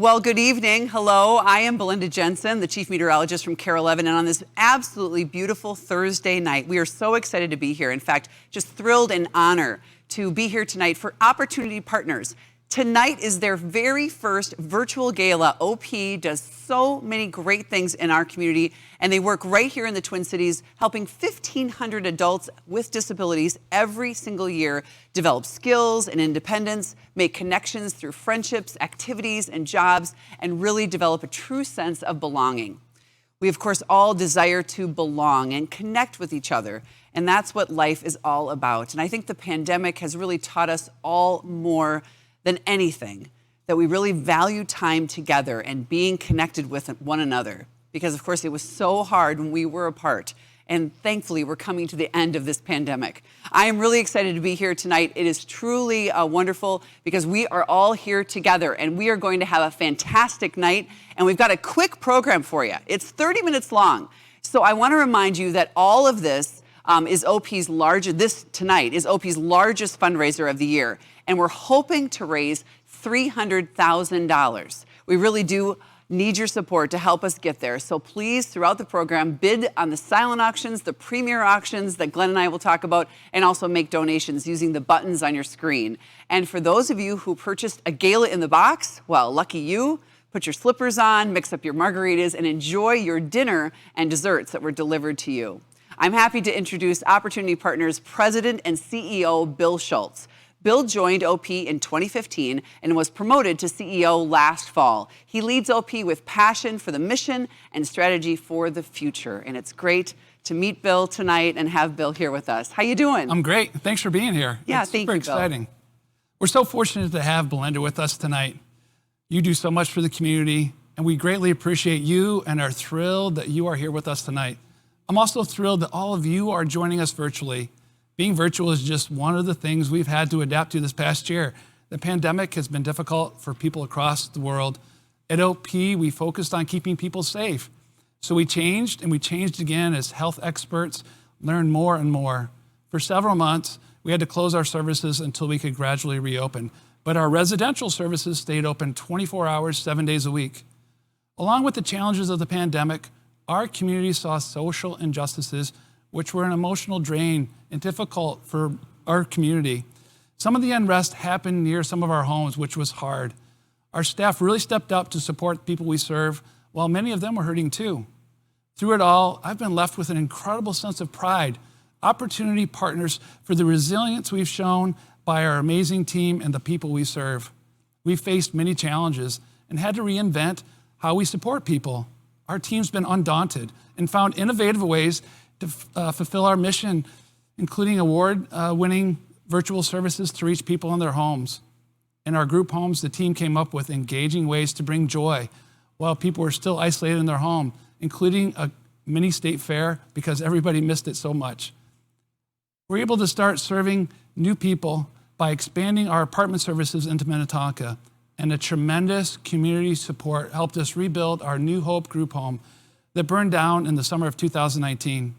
Well, good evening. Hello, I am Belinda Jensen, the Chief Meteorologist from KARE 11, and on this absolutely beautiful Thursday night, we are so excited to be here. In fact, just thrilled and honored to be here tonight for Opportunity Partners. Tonight is their very first virtual gala. OP does so many great things in our community, and they work right here in the Twin Cities, helping 1,500 adults with disabilities every single year develop skills and independence, make connections through friendships, activities, and jobs, and really develop a true sense of belonging. We, of course, all desire to belong and connect with each other, and that's what life is all about. And I think the pandemic has really taught us all more than anything that we really value time together and being connected with one another. Because, of course, it was so hard when we were apart. And thankfully, we're coming to the end of this pandemic. I am really excited to be here tonight. It is truly wonderful because we are all here together and we are going to have a fantastic night. And we've got a quick program for you. It's 30 minutes long. So I want to remind you that all of this is OP's largest, this tonight is OP's largest fundraiser of the year. And we're hoping to raise $300,000. We really do need your support to help us get there. So please, throughout the program, bid on the silent auctions, the premier auctions that Glenn and I will talk about, and also make donations using the buttons on your screen. And for those of you who purchased a gala in the box, well, lucky you. Put your slippers on, mix up your margaritas, and enjoy your dinner and desserts that were delivered to you. I'm happy to introduce Opportunity Partners President and CEO Bill Schultz. Bill joined OP in 2015 and was promoted to CEO last fall. He leads OP with passion for the mission and strategy for the future. And it's great to meet Bill tonight and have Bill here with us. How you doing? I'm great. Thanks for being here. Yeah, it's thank super you, exciting. Bill. We're so fortunate to have Belinda with us tonight. You do so much for the community, and we greatly appreciate you and are thrilled that you are here with us tonight. I'm also thrilled that all of you are joining us virtually. Being virtual is just one of the things we've had to adapt to this past year. The pandemic has been difficult for people across the world. At OP, we focused on keeping people safe. So we changed, and we changed again as health experts learned more and more. For several months, we had to close our services until we could gradually reopen. But our residential services stayed open 24 hours, 7 days a week. Along with the challenges of the pandemic, our community saw social injustices which were an emotional drain and difficult for our community. Some of the unrest happened near some of our homes, which was hard. Our staff really stepped up to support people we serve, while many of them were hurting too. Through it all, I've been left with an incredible sense of pride, Opportunity Partners, for the resilience we've shown by our amazing team and the people we serve. We've faced many challenges and had to reinvent how we support people. Our team's been undaunted and found innovative ways to fulfill our mission, including award-winning virtual services to reach people in their homes. In our group homes, the team came up with engaging ways to bring joy while people were still isolated in their home, including a mini state fair because everybody missed it so much. We're able to start serving new people by expanding our apartment services into Minnetonka, and a tremendous community support helped us rebuild our New Hope group home that burned down in the summer of 2019.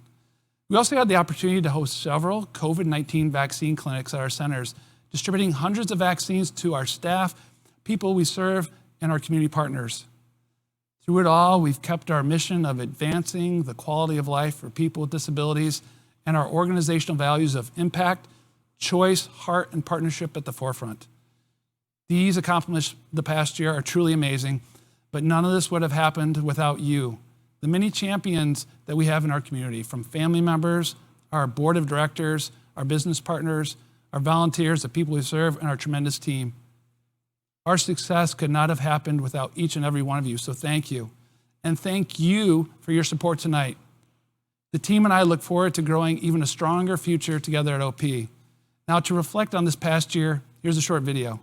We also had the opportunity to host several COVID-19 vaccine clinics at our centers, distributing hundreds of vaccines to our staff, people we serve, and our community partners. Through it all, we've kept our mission of advancing the quality of life for people with disabilities and our organizational values of impact, choice, heart, and partnership at the forefront. These accomplishments the past year are truly amazing, but none of this would have happened without you, the many champions that we have in our community, from family members, our board of directors, our business partners, our volunteers, the people we serve, and our tremendous team. Our success could not have happened without each and every one of you, so thank you. And thank you for your support tonight. The team and I look forward to growing even a stronger future together at OP. Now, to reflect on this past year, here's a short video.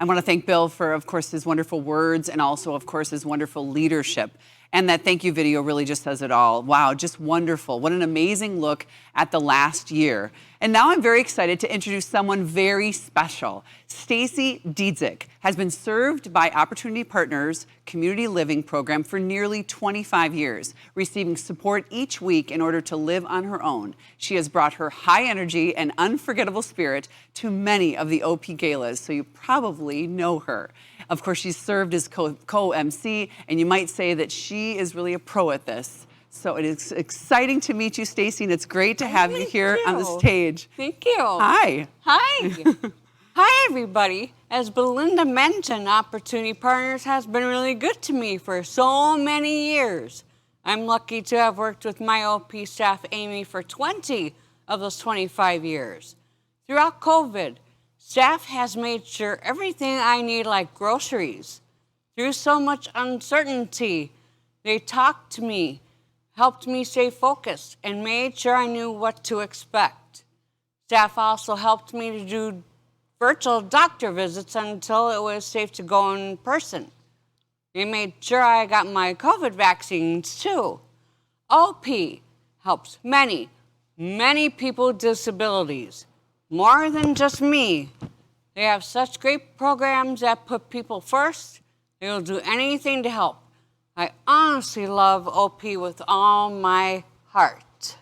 I want to thank Bill for, of course, his wonderful words and also, of course, his wonderful leadership. And that thank you video really just says it all. Wow, just wonderful. What an amazing look at the last year. And now I'm very excited to introduce someone very special. Stacy Diedzik has been served by Opportunity Partners Community Living Program for nearly 25 years, receiving support each week in order to live on her own. She has brought her high energy and unforgettable spirit to many of the OP galas, so you probably know her. Of course, she's served as co-MC, and you might say that she is really a pro at this. So it is exciting to meet you, Stacy, and it's great to have you here on the stage. Thank you. Hi. Hi. Hi, everybody. As Belinda mentioned, Opportunity Partners has been really good to me for so many years. I'm lucky to have worked with my OP staff, Amy, for 20 of those 25 years. Throughout COVID, staff has made sure everything I need, like groceries. Through so much uncertainty, they talked to me, helped me stay focused, and made sure I knew what to expect. Staff also helped me to do virtual doctor visits until it was safe to go in person. They made sure I got my COVID vaccines too. OP helps many, many people with disabilities, more than just me. They have such great programs that put people first. They will do anything to help. I honestly love OP with all my heart.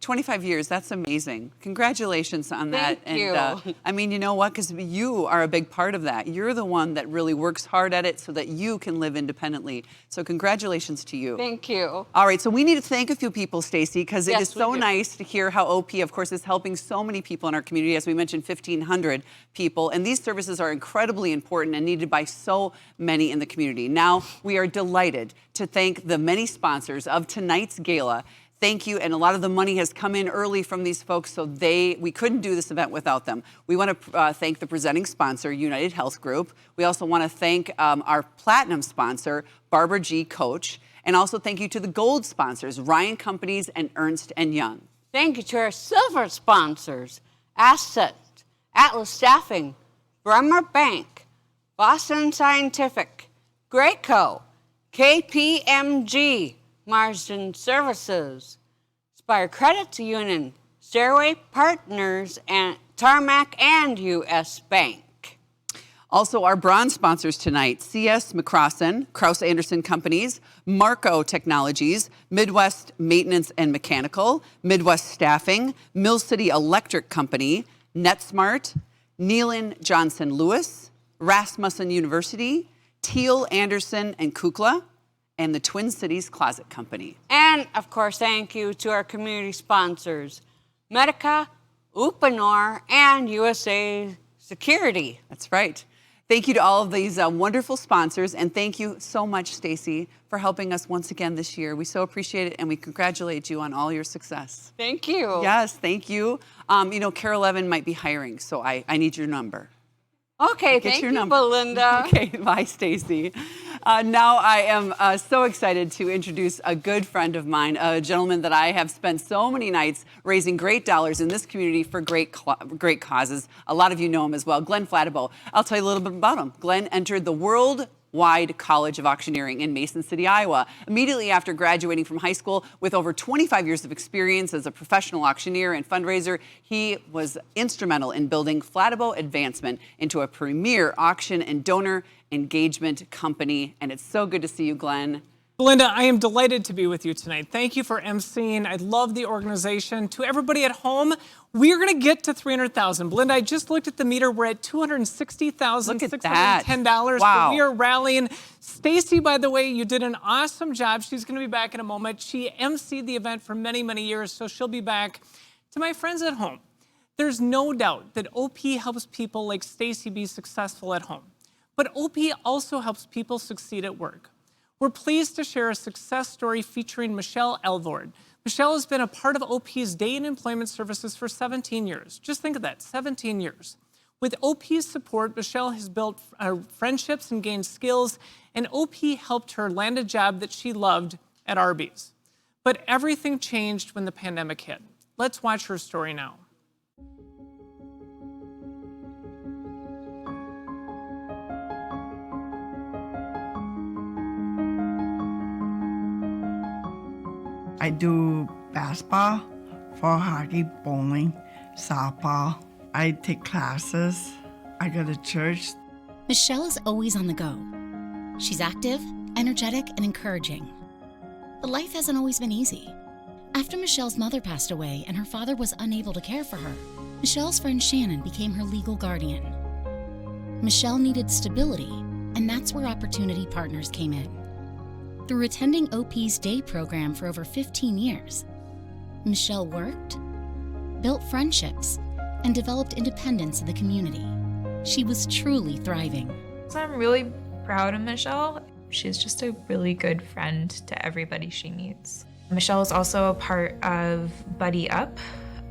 25 years, that's amazing. Congratulations on that. Thank you. I mean, you know what? Because you are a big part of that. You're the one that really works hard at it so that you can live independently. So congratulations to you. Thank you. All right, so we need to thank a few people, Stacy, because it Yes, is so we do. nice to hear how OP, of course, is helping so many people in our community. As we mentioned, 1,500 people. And these services are incredibly important and needed by so many in the community. Now, we are delighted to thank the many sponsors of tonight's gala. Thank you, and a lot of the money has come in early from these folks, so we couldn't do this event without them. We want to thank the presenting sponsor, United Health Group. We also want to thank our platinum sponsor, Barbara G. Coach, and also thank you to the gold sponsors, Ryan Companies and Ernst & Young. Thank you to our silver sponsors, Asset, Atlas Staffing, Bremer Bank, Boston Scientific, Graco, KPMG, Marsden Services, Spire Credit Union, Stairway Partners, and Tarmac and U.S. Bank. Also, our bronze sponsors tonight, C.S. McCrossan, Krause Anderson Companies, Marco Technologies, Midwest Maintenance and Mechanical, Midwest Staffing, Mill City Electric Company, NetSmart, Nealon Johnson Lewis, Rasmussen University, Teal Anderson and Kukla, and the Twin Cities Closet Company. And, of course, thank you to our community sponsors, Medica, Uponor, and USA Security. That's right. Thank you to all of these wonderful sponsors, and thank you so much, Stacy, for helping us once again this year. We so appreciate it, and we congratulate you on all your success. Thank you. Yes, thank you. You know, Carol Levin might be hiring, so I need your number. Okay, Get thank your you, number. Belinda. Okay, bye, Stacy. Now I am so excited to introduce a good friend of mine, a gentleman that I have spent so many nights raising great dollars in this community for great causes. A lot of you know him as well, Glenn Flatibo. I'll tell you a little bit about him. Glenn entered the Worldwide College of Auctioneering in Mason City, Iowa, immediately after graduating from high school. With over 25 years of experience as a professional auctioneer and fundraiser, he was instrumental in building Flatibo Advancement into a premier auction and donor engagement company. And it's so good to see you, Glenn. Belinda, I am delighted to be with you tonight. Thank you for emceeing. I love the organization. To everybody at home, we are going to get to 300,000. Belinda, I just looked at the meter. We're at $260,610. Wow. We are rallying. Stacy, by the way, you did an awesome job. She's going to be back in a moment. She emceed the event for many, many years, so she'll be back. To my friends at home, there's no doubt that OP helps people like Stacy be successful at home. But OP also helps people succeed at work. We're pleased to share a success story featuring Michelle Elvord. Michelle has been a part of OP's Day in Employment Services for 17 years. Just think of that, 17 years. With OP's support, Michelle has built friendships and gained skills, and OP helped her land a job that she loved at Arby's. But everything changed when the pandemic hit. Let's watch her story now. I do basketball, fall hockey, bowling, softball. I take classes. I go to church. Michelle is always on the go. She's active, energetic, and encouraging. But life hasn't always been easy. After Michelle's mother passed away and her father was unable to care for her, Michelle's friend Shannon became her legal guardian. Michelle needed stability, and that's where Opportunity Partners came in. Through attending OP's day program for over 15 years, Michelle worked, built friendships, and developed independence in the community. She was truly thriving. So I'm really proud of Michelle. She's just a really good friend to everybody she meets. Michelle is also a part of Buddy Up,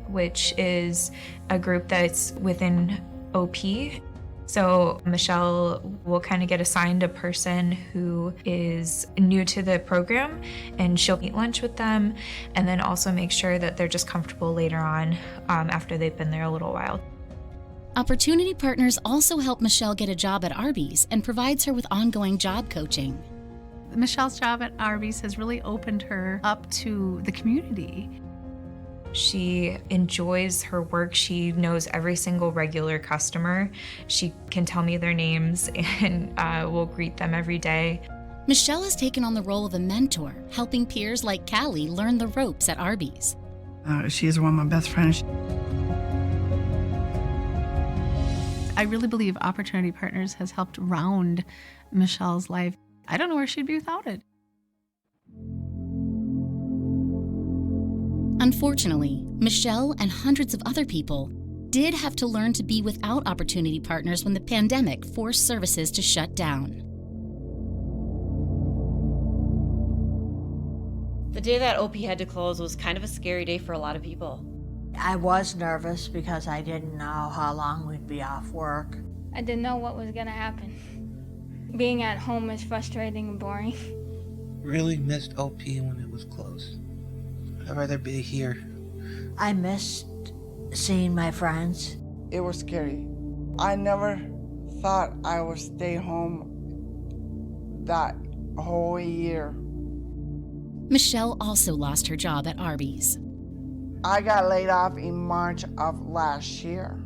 which is a group that's within OP. So Michelle will kind of get assigned a person who is new to the program, and she'll eat lunch with them and then also make sure that they're just comfortable later on after they've been there a little while. Opportunity Partners also help Michelle get a job at Arby's and provides her with ongoing job coaching. Michelle's job at Arby's has really opened her up to the community. She enjoys her work. She knows every single regular customer. She can tell me their names and will greet them every day. Michelle has taken on the role of a mentor, helping peers like Callie learn the ropes at Arby's. She is one of my best friends. I really believe Opportunity Partners has helped round Michelle's life. I don't know where she'd be without it. Unfortunately, Michelle and hundreds of other people did have to learn to be without Opportunity Partners when the pandemic forced services to shut down. The day that OP had to close was kind of a scary day for a lot of people. I was nervous because I didn't know how long we'd be off work. I didn't know what was gonna happen. Being at home is frustrating and boring. Really missed OP when it was closed. I'd rather be here. I missed seeing my friends. It was scary. I never thought I would stay home that whole year. Michelle also lost her job at Arby's. I got laid off in March of last year.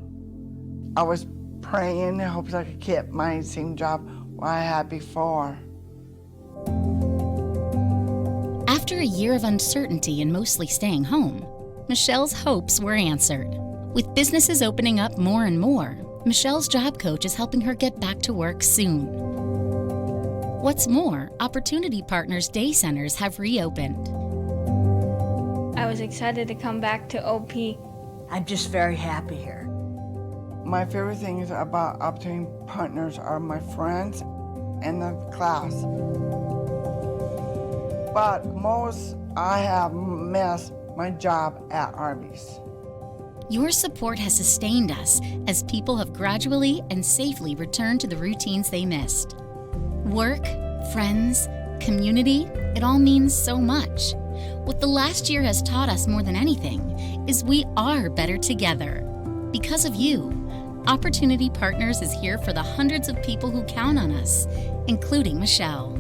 I was praying in hopes I could keep my same job what I had before. After a year of uncertainty and mostly staying home, Michelle's hopes were answered. With businesses opening up more and more, Michelle's job coach is helping her get back to work soon. What's more, Opportunity Partners Day Centers have reopened. I was excited to come back to OP. I'm just very happy here. My favorite things about Opportunity Partners are my friends and the class. But most, I have missed my job at Arby's. Your support has sustained us as people have gradually and safely returned to the routines they missed. Work, friends, community, it all means so much. What the last year has taught us more than anything is we are better together. Because of you, Opportunity Partners is here for the hundreds of people who count on us, including Michelle.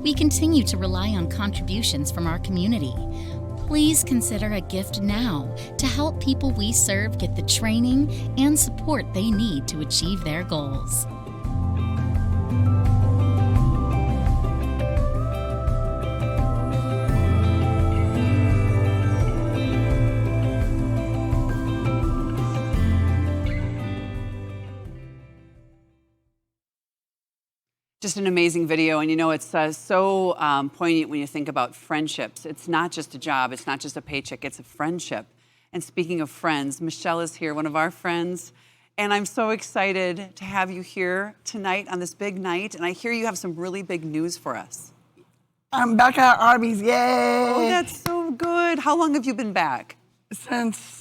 We continue to rely on contributions from our community. Please consider a gift now to help people we serve get the training and support they need to achieve their goals. Just an amazing video, and you know, it's so poignant when you think about friendships. It's not just a job, it's not just a paycheck, it's a friendship. And speaking of friends, Michelle is here, one of our friends, and I'm so excited to have you here tonight on this big night, and I hear you have some really big news for us. I'm back at Arby's, yay! Oh, that's so good. How long have you been back? Since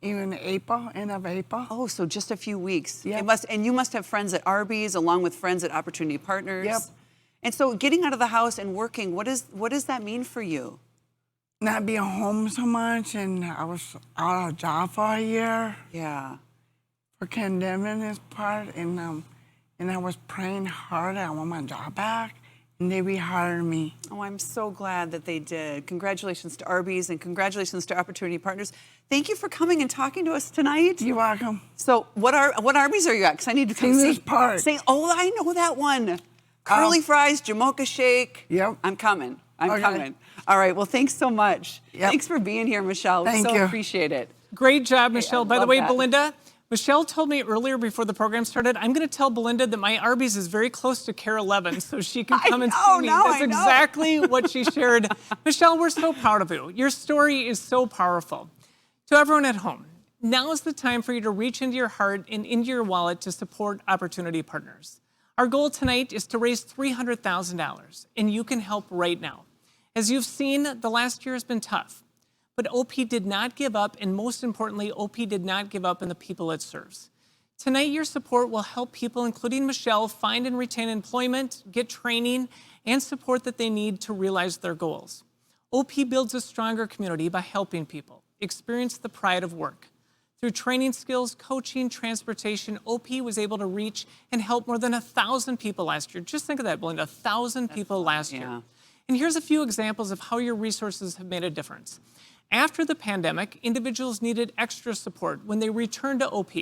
even April, end of April. Oh, so just a few weeks. Yep. And you must have friends at Arby's along with friends at Opportunity Partners. Yep. And so getting out of the house and working, what does that mean for you? Not being home so much, and I was out of job for a year. Yeah. For condemning this part, and I was praying hard. I want my job back, and they rehired me. Oh, I'm so glad that they did. Congratulations to Arby's and congratulations to Opportunity Partners. Thank you for coming and talking to us tonight. You're welcome. So what Arby's are you at? Because I need to come St. see. Park. Oh, I know that one. Curly fries, Jamocha shake. Yep. I'm coming. I'm Okay. coming. All right. Well, thanks so much. Yep. Thanks for being here, Michelle. We Thank so you. appreciate it. Great job, Michelle. By the love way, that. Belinda, Michelle told me earlier before the program started, I'm going to tell Belinda that my Arby's is very close to Care 11, so she can come and see me. now That's I know. exactly what she shared. Michelle, we're so proud of you. Your story is so powerful. To everyone at home, now is the time for you to reach into your heart and into your wallet to support Opportunity Partners. Our goal tonight is to raise $300,000, and you can help right now. As you've seen, the last year has been tough, but OP did not give up, and most importantly, OP did not give up in the people it serves. Tonight, your support will help people, including Michelle, find and retain employment, get training, and support that they need to realize their goals. OP builds a stronger community by helping people experience the pride of work. Through training skills, coaching, transportation, OP was able to reach and help more than 1,000 people last year. Just think of that, Belinda, 1,000 people last year. And here's a few examples of how your resources have made a difference. After the pandemic, individuals needed extra support when they returned to OP.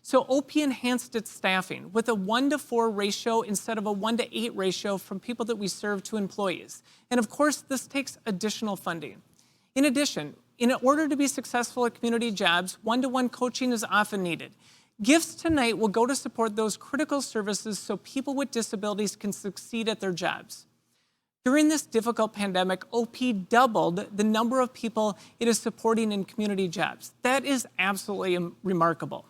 So OP enhanced its staffing with a 1-to-4 ratio instead of a 1-to-8 ratio from people that we serve to employees. And of course, this takes additional funding. In addition, in order to be successful at community jobs, one-to-one coaching is often needed. Gifts tonight will go to support those critical services so people with disabilities can succeed at their jobs. During this difficult pandemic, OP doubled the number of people it is supporting in community jobs. That is absolutely remarkable.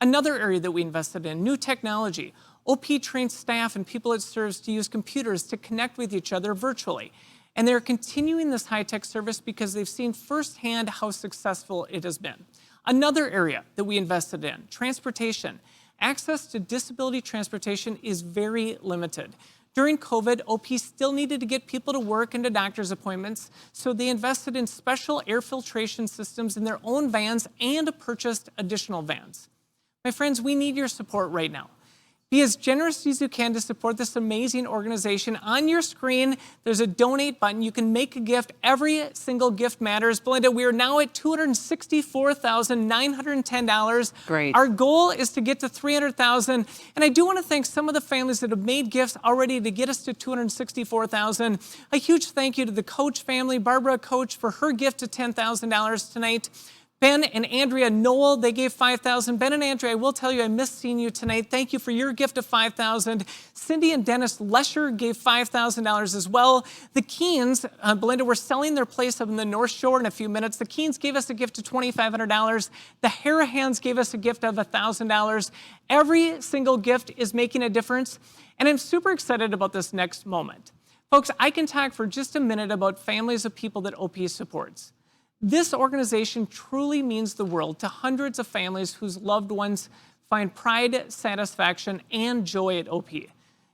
Another area that we invested in, new technology. OP trains staff and people it serves to use computers to connect with each other virtually. And they're continuing this high-tech service because they've seen firsthand how successful it has been. Another area that we invested in, transportation. Access to disability transportation is very limited. During COVID, OP still needed to get people to work and to doctor's appointments, so they invested in special air filtration systems in their own vans and purchased additional vans. My friends, we need your support right now. Be as generous as you can to support this amazing organization. On your screen, there's a donate button. You can make a gift. Every single gift matters. Belinda, we are now at $264,910. Great. Our goal is to get to $300,000. And I do want to thank some of the families that have made gifts already to get us to $264,000. A huge thank you to the Coach family, Barbara Coach, for her gift of $10,000 tonight. Ben and Andrea Noel, they gave $5,000. Ben and Andrea, I will tell you, I missed seeing you tonight. Thank you for your gift of $5,000. Cindy and Dennis Lesher gave $5,000 as well. The Keens, Belinda, we're selling their place up in the North Shore in a few minutes. The Keens gave us a gift of $2,500. The Harahans gave us a gift of $1,000. Every single gift is making a difference, and I'm super excited about this next moment. Folks, I can talk for just a minute about families of people that OP supports. This organization truly means the world to hundreds of families whose loved ones find pride, satisfaction, and joy at OP.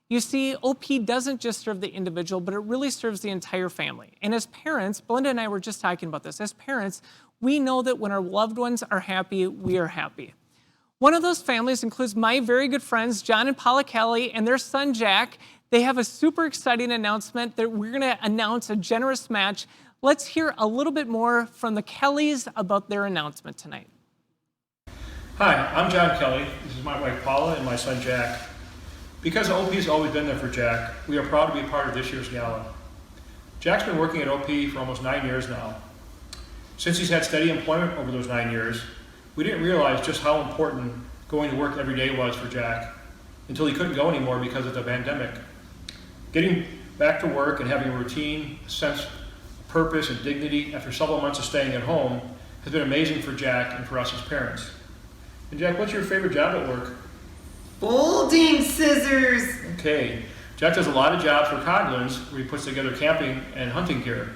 You see, OP doesn't just serve the individual, but it really serves the entire family. And as parents, Belinda and I were just talking about this, as parents, we know that when our loved ones are happy, we are happy. One of those families includes my very good friends, John and Paula Kelly, and their son, Jack. They have a super exciting announcement that we're going to announce a generous match. Let's hear a little bit more from the Kellys about their announcement tonight. Hi, I'm John Kelly. This is my wife Paula and my son Jack. Because OP has always been there for Jack, we are proud to be a part of this year's gala. Jack's been working at OP for almost 9 years now. Since he's had steady employment over those 9 years, we didn't realize just how important going to work every day was for Jack until he couldn't go anymore because of the pandemic. Getting back to work and having a routine, sense purpose and dignity after several months of staying at home has been amazing for Jack and for us as parents. And Jack, what's your favorite job at work? Folding scissors. Okay, Jack does a lot of jobs for Coghlan's where he puts together camping and hunting gear.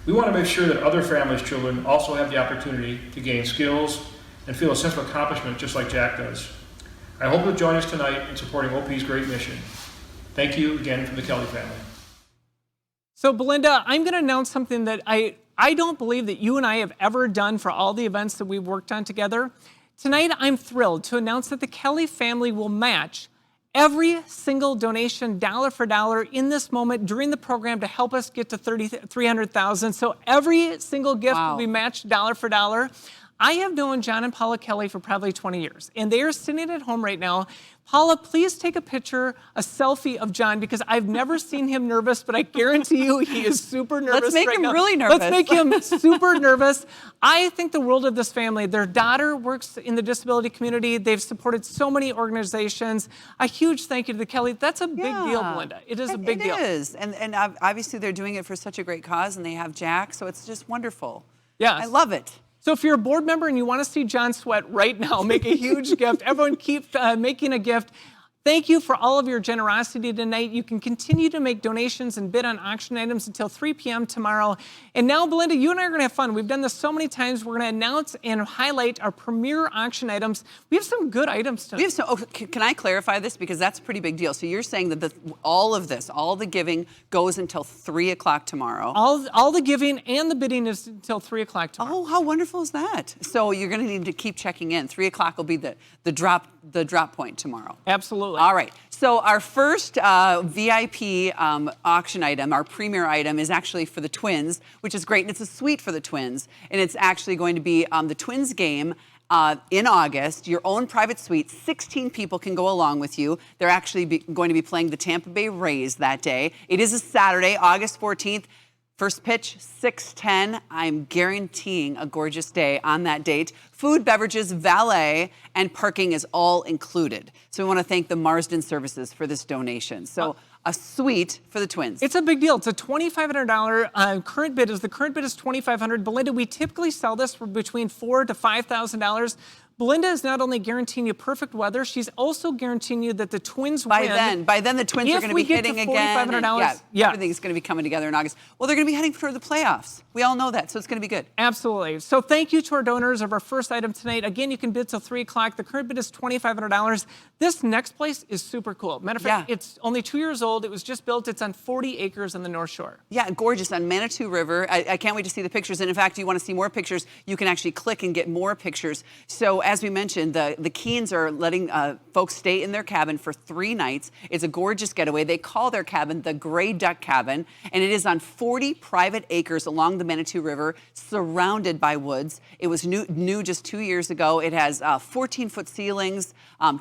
We want to make sure that other families' children also have the opportunity to gain skills and feel a sense of accomplishment just like Jack does. I hope you'll join us tonight in supporting OP's great mission. Thank you again from the Kelly family. So Belinda, I'm going to announce something that I don't believe that you and I have ever done for all the events that we've worked on together. Tonight, I'm thrilled to announce that the Kelly family will match Every single donation, dollar for dollar, in this moment during the program to help us get to 300,000. So every single gift will be matched dollar for dollar. I have known John and Paula Kelly for probably 20 years, and they are sitting at home right now. Paula, please take a picture, a selfie of John, because I've never seen him nervous, but I guarantee you he is super nervous. Let's make right him now. really nervous. Let's make him super nervous. I think the world of this family. Their daughter works in the disability community. They've supported so many organizations. A huge thank you to the Kelly. That's a big deal, Belinda. It is a big deal. It is, and obviously they're doing it for such a great cause, and they have Jack, so it's just wonderful. Yeah, I love it. So if you're a board member and you want to see John sweat right now, make a huge gift. Everyone keep making a gift. Thank you for all of your generosity tonight. You can continue to make donations and bid on auction items until 3 p.m. tomorrow. And now, Belinda, you and I are going to have fun. We've done this so many times. We're going to announce and highlight our premier auction items. We have some good items tonight. We have some. Can I clarify this? Because that's a pretty big deal. So you're saying that all of this, all the giving goes until 3 o'clock tomorrow? All the giving and the bidding is until 3 o'clock tomorrow. Oh, how wonderful is that? So you're going to need to keep checking in. 3 o'clock will be the drop point tomorrow. Absolutely. All right. So our first VIP auction item, our premier item, is actually for the Twins, which is great. And it's a suite for the Twins. And it's actually going to be the Twins game in August, your own private suite. 16 people can go along with you. They're actually going to be playing the Tampa Bay Rays that day. It is a Saturday, August 14th. First pitch, 6:10. I'm guaranteeing a gorgeous day on that date. Food, beverages, valet, and parking is all included. So we want to thank the Marsden Services for this donation. So a suite for the Twins. It's a big deal. It's a $2,500 current bid. The current bid is $2,500. Belinda, we typically sell this for between $4,000 to $5,000. Belinda is not only guaranteeing you perfect weather, she's also guaranteeing you that the Twins win. By then the Twins are going to be hitting again. Yeah, everything's going to be coming together in August. Well, they're going to be heading for the playoffs. We all know that, so it's going to be good. Absolutely. So thank you to our donors of our first item tonight. Again, you can bid till 3 o'clock. The current bid is $2,500. This next place is super cool. Matter of fact, it's only 2 years old. It was just built. It's on 40 acres on the North Shore. Yeah, gorgeous on Manitou River. I can't wait to see the pictures. And in fact, if you want to see more pictures, you can actually click and get more pictures. So as we mentioned, the Keens are letting folks stay in their cabin for 3 nights. It's a gorgeous getaway. They call their cabin the Gray Duck Cabin, and it is on 40 private acres along the Manitou River, surrounded by woods. It was new just 2 years ago. It has 14-foot ceilings,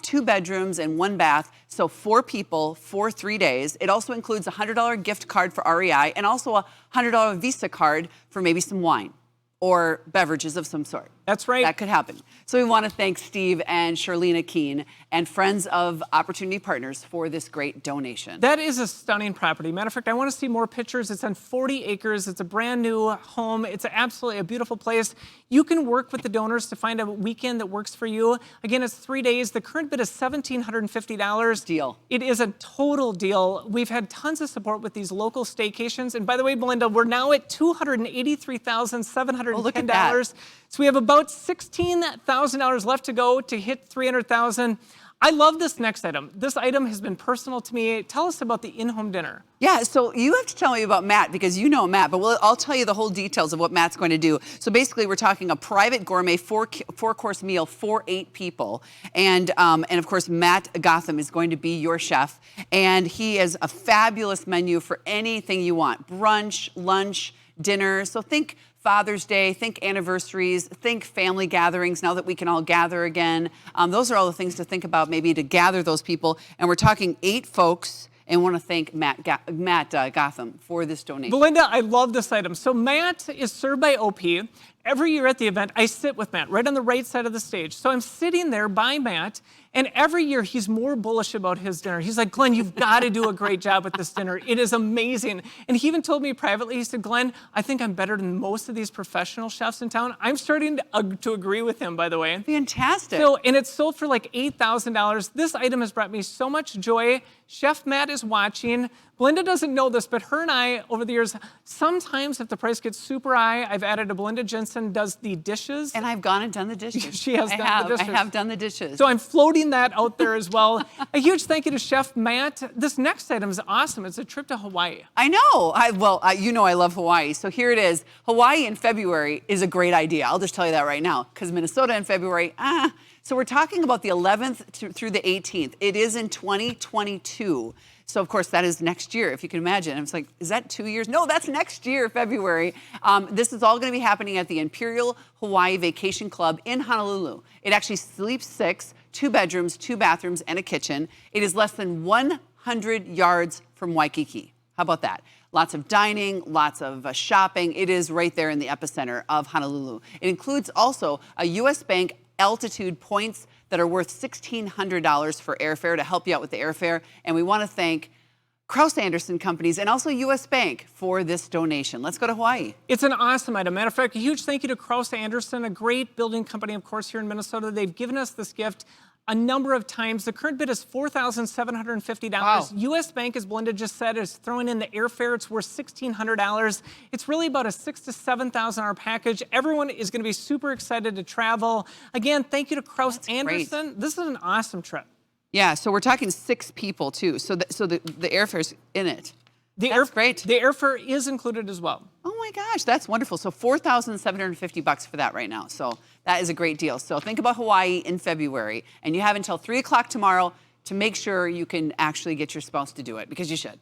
2 bedrooms, and 1 bath. So 4 people for 3 days. It also includes a $100 gift card for REI and also a $100 Visa card for maybe some wine or beverages of some sort. That's right. That could happen. So we want to thank Steve and Charlena Keen and Friends of Opportunity Partners for this great donation. That is a stunning property. Matter of fact, I want to see more pictures. It's on 40 acres. It's a brand new home. It's absolutely a beautiful place. You can work with the donors to find a weekend that works for you. Again, it's 3 days. The current bid is $1,750. Deal. It is a total deal. We've had tons of support with these local staycations. And by the way, Belinda, we're now at $283,710. Oh, look at that. So we have about $16,000 left to go to hit $300,000. I love this next item. This item has been personal to me. Tell us about the in-home dinner. Yeah, so you have to tell me about Matt because you know Matt, but I'll tell you the whole details of what Matt's going to do. So basically, we're talking a private gourmet four-course meal for 8 people. And of course, Matt Gotham is going to be your chef. And he has a fabulous menu for anything you want. Brunch, lunch, dinner. So think Father's Day, think anniversaries, think family gatherings now that we can all gather again. Those are all the things to think about maybe to gather those people. And we're talking 8 folks. And want to thank Matt Gotham for this donation. Belinda, I love this item. So Matt is served by OP. Every year at the event, I sit with Matt right on the right side of the stage. So I'm sitting there by Matt, and every year he's more bullish about his dinner. He's like, Glenn, you've got to do a great job with this dinner. It is amazing. And he even told me privately, he said, Glenn, I think I'm better than most of these professional chefs in town. I'm starting to agree with him, by the way. Fantastic. So, and it's sold for like $8,000. This item has brought me so much joy. Chef Matt is watching. Belinda doesn't know this, but her and I, over the years, sometimes if the price gets super high, I've added a Belinda Jensen Anderson does the dishes. And I've gone and done the dishes. She has done the dishes. I have done the dishes. So I'm floating that out there as well. A huge thank you to Chef Matt. This next item is awesome. It's a trip to Hawaii. I know. You know I love Hawaii. So here it is. Hawaii in February is a great idea. I'll just tell you that right now. Because Minnesota in February, So we're talking about the 11th through the 18th. It is in 2022. So, of course, that is next year, if you can imagine. I was like, is that 2 years? No, that's next year, February. This is all going to be happening at the Imperial Hawaii Vacation Club in Honolulu. It actually sleeps 6, 2 bedrooms, 2 bathrooms, and a kitchen. It is less than 100 yards from Waikiki. How about that? Lots of dining, lots of shopping. It is right there in the epicenter of Honolulu. It includes also a U.S. Bank altitude points that are worth $1,600 for airfare to help you out with the airfare. And we want to thank Kraus Anderson Companies and also U.S. Bank for this donation. Let's go to Hawaii. It's an awesome item. Matter of fact, a huge thank you to Kraus Anderson, a great building company, of course, here in Minnesota. They've given us this gift a number of times. The current bid is $4,750. Wow. U.S. Bank, as Belinda just said, is throwing in the airfare. It's worth $1,600. It's really about a $6,000 to $7,000 package. Everyone is going to be super excited to travel. Again, thank you to Kraus Anderson. Great. This is an awesome trip. Yeah, so we're talking 6 people too. So the airfare's in it. That's great. The airfare is included as well. Oh my gosh, that's wonderful. So $4,750 for that right now. So that is a great deal. So think about Hawaii in February, and you have until 3 o'clock tomorrow to make sure you can actually get your spouse to do it, because you should,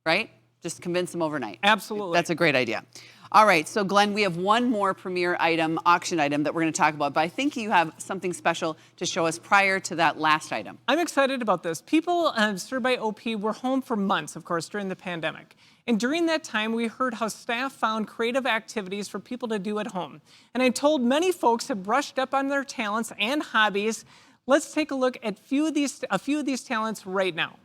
right? Just convince them overnight. Absolutely. That's a great idea. All right, so Glenn, we have one more premier item, auction item that we're going to talk about, but I think you have something special to show us prior to that last item. I'm excited about this. People served by OP were home for months, of course, during the pandemic. And during that time, we heard how staff found creative activities for people to do at home. And I'm told many folks have brushed up on their talents and hobbies. Let's take a look at a few of these talents right now.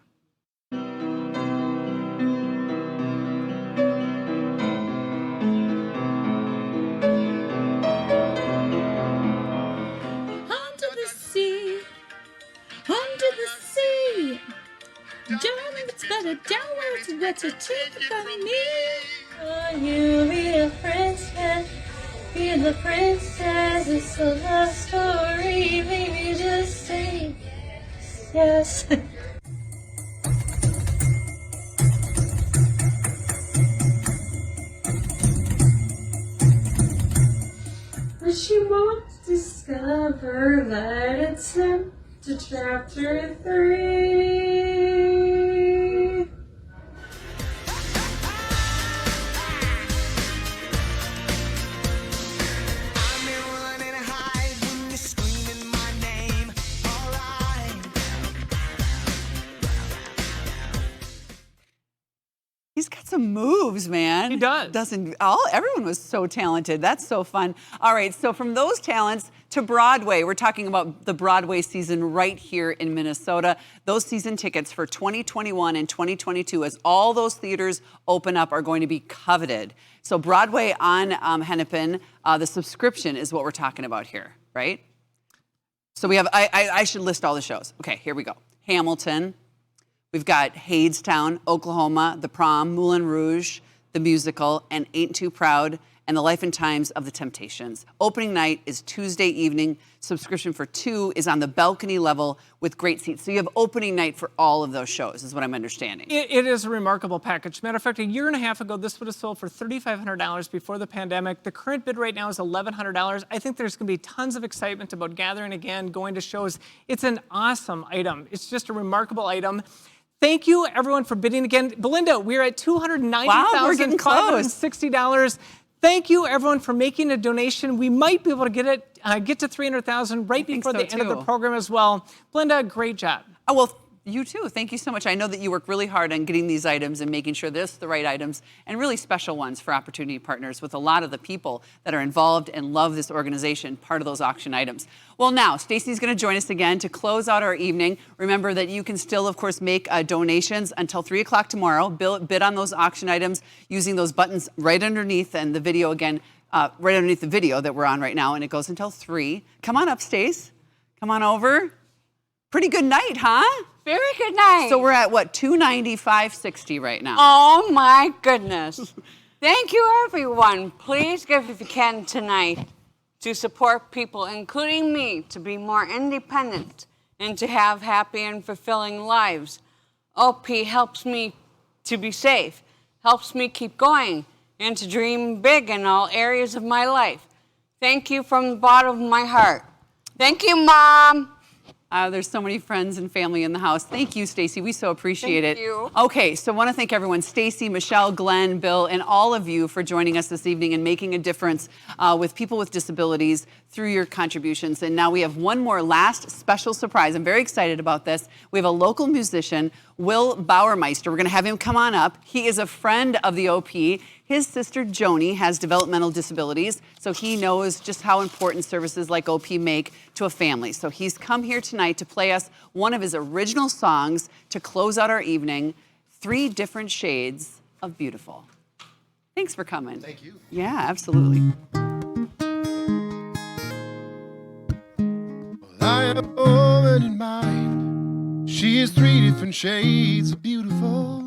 Under the sea, darling, it's better down where it's wetter to find me. Oh, you be the princess, be the princess. It's a love story, baby. Just say yes. But she won't discover that it's him. To chapter 3. He's got some moves, man. He does. Everyone was so talented. That's so fun. All right, so from those talents to Broadway, we're talking about the Broadway season right here in Minnesota. Those season tickets for 2021 and 2022, as all those theaters open up, are going to be coveted. So Broadway on Hennepin, the subscription is what we're talking about here, right? So we have, I should list all the shows. Okay, here we go. Hamilton. We've got Hadestown, Oklahoma, The Prom, Moulin Rouge, the musical, and Ain't Too Proud, and The Life and Times of the Temptations. Opening night is Tuesday evening. Subscription for 2 is on the balcony level with great seats. So you have opening night for all of those shows, is what I'm understanding. It is a remarkable package. Matter of fact, a year and a half ago, this would have sold for $3,500 before the pandemic. The current bid right now is $1,100. I think there's going to be tons of excitement about gathering again, going to shows. It's an awesome item. It's just a remarkable item. Thank you, everyone, for bidding again. Belinda, we're at $290,560. Thank you, everyone, for making a donation. We might be able to get to $300,000 right before the end of the program as well. Belinda, great job. Oh, well, you too. Thank you so much. I know that you work really hard on getting these items and making sure this the right items, and really special ones for Opportunity Partners, with a lot of the people that are involved and love this organization, part of those auction items. Well, now, Stacy's going to join us again to close out our evening. Remember that you can still, of course, make donations until 3 o'clock tomorrow. Bid on those auction items using those buttons right underneath, and the video again, right underneath the video that we're on right now, and it goes until 3. Come on up, Stace. Come on over. Pretty good night, huh? Very good night. So we're at, what, $290,560 right now? Oh, my goodness. Thank you, everyone. Please give if you can tonight. to support people, including me, to be more independent and to have happy and fulfilling lives. OP helps me to be safe, helps me keep going, and to dream big in all areas of my life. Thank you from the bottom of my heart. Thank you, Mom. There's so many friends and family in the house. Thank you, Stacy. We so appreciate it. Thank you. Okay, so I want to thank everyone, Stacy, Michelle, Glenn, Bill, and all of you for joining us this evening and making a difference with people with disabilities through your contributions. And now we have one more last special surprise. I'm very excited about this. We have a local musician, Will Bauermeister. We're going to have him come on up. He is a friend of the OP. His sister, Joni, has developmental disabilities, so he knows just how important services like OP make to a family. So he's come here tonight to play us one of his original songs to close out our evening, 3 Different Shades of Beautiful. Thanks for coming. Thank you. Yeah, absolutely. I have a woman in mind. She is 3 different shades of beautiful.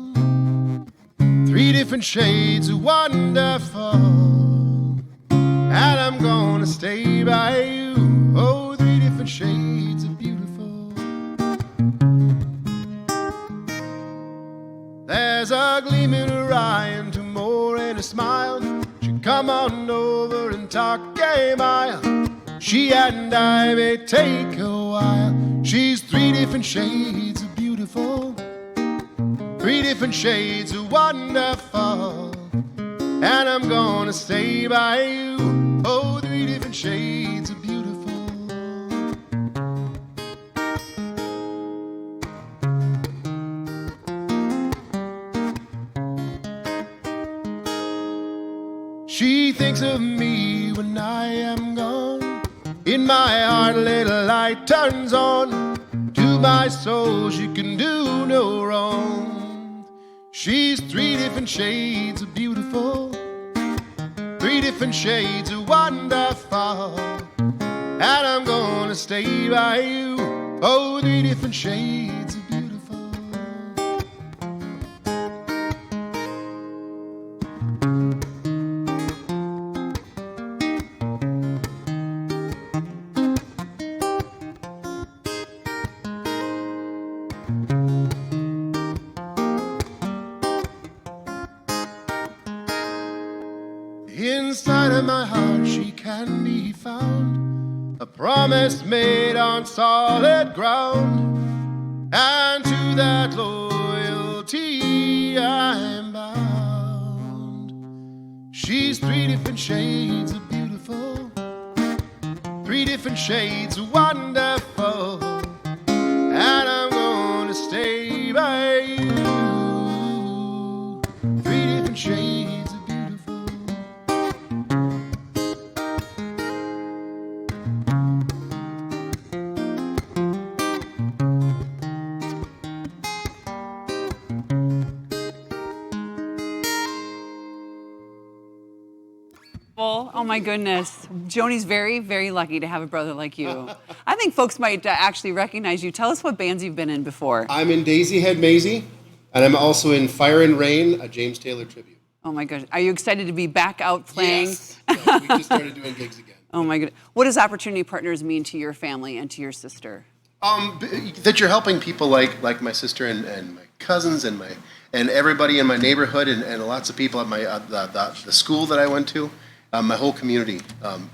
3 different shades of wonderful. And I'm gonna stay by you. Oh, 3 different shades of beautiful. There's a gleam in her eye and 2 more in a smile. She come on over and talk a mile. She and I may take a while. She's 3 different shades of beautiful. 3 different shades of wonderful. And I'm gonna stay by you. Oh, 3 different shades of beautiful. She thinks of me when I am gone. In my heart a little light turns on. To my soul she can do no wrong. She's 3 different shades of beautiful. 3 different shades of wonderful. And I'm gonna stay by you. Oh, 3 different shades of beautiful. Inside of my heart she can be found, a promise made on solid ground, and to that loyalty I'm bound. She's 3 different shades of beautiful, 3 different shades of wonderful, and I'm gonna stay by you. 3 different shades of beautiful. Oh my goodness. Joni's very, very lucky to have a brother like you. I think folks might actually recognize you. Tell us what bands you've been in before. I'm in Daisy Head Maisie, and I'm also in Fire and Rain, a James Taylor tribute. Oh my goodness. Are you excited to be back out playing? Yes. Yeah, we just started doing gigs again. Oh my goodness. What does Opportunity Partners mean to your family and to your sister? That you're helping people like my sister and my cousins and everybody in my neighborhood and lots of people at my the school that I went to. My whole community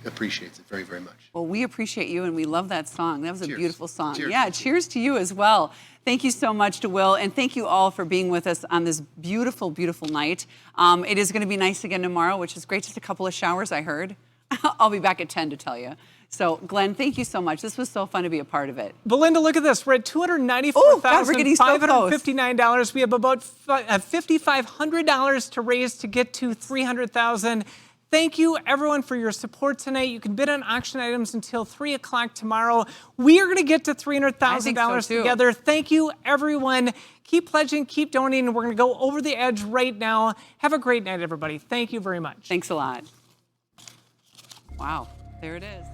appreciates it very, very much. Well, we appreciate you, and we love that song. That was a beautiful song. Cheers. Yeah, cheers to you as well. Thank you so much to Will, and thank you all for being with us on this beautiful, beautiful night. It is going to be nice again tomorrow, which is great. Just a couple of showers, I heard. I'll be back at 10 to tell you. So, Glenn, thank you so much. This was so fun to be a part of it. Belinda, look at this. We're at $294,559. We have about $5,500 to raise to get to $300,000. Thank you, everyone, for your support tonight. You can bid on auction items until 3 o'clock tomorrow. We are going to get to $300,000 together. Thank you, everyone. Keep pledging, keep donating. We're going to go over the edge right now. Have a great night, everybody. Thank you very much. Thanks a lot. Wow, there it is.